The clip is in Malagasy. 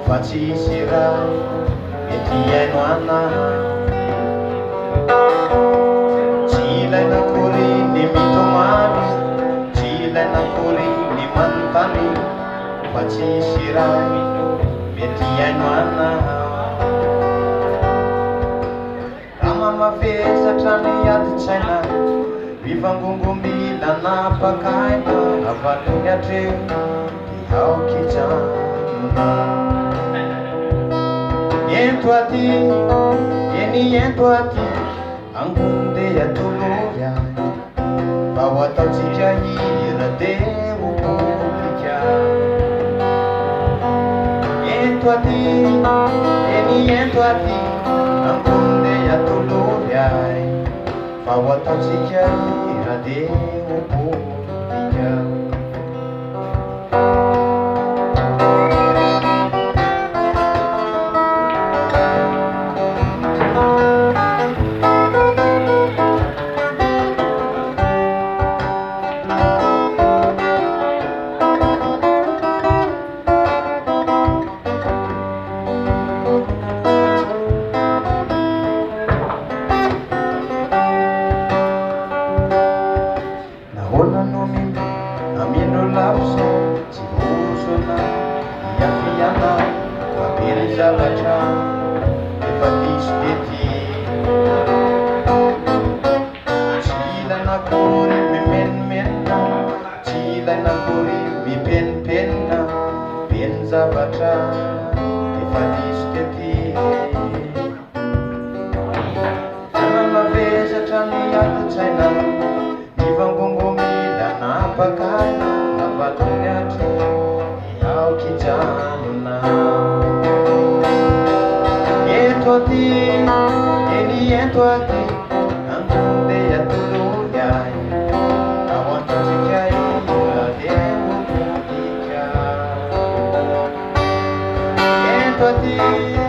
fa tsisy raha mety haino anahy. Tsy ilaina akory ny mitomany, tsy ilaina akory ny manontany, fa tsisy raha mety haino anahy. Raha mamafesatra ny adi-tsaina, mivangongomila napakaina, avalony hatreo dia aoky hijanona. Ento aty, eny ento aty, angony dia tolory ahy, fa ho ataotsika hira dia ho politika. Ento aty, eny ento aty, angony dia tolory ahy, fa ho ataotsika hira dia ho politika. Amiano lapso, tsy hosona, iafiana, mampely zavatra efa diso tety. Tsy ilaina akory mimenomenona, tsy ilaina akory mipenipenina, peny zavatra efa diso tety. Mamafesatra ny adi-tsaina, mivangongomila napakaina, avalony hatreo dia aoky hijanona. Ento aty, eny ento aty, angony dia tolory ahy, ao ataotsika hira dia ho politika. Ento aty.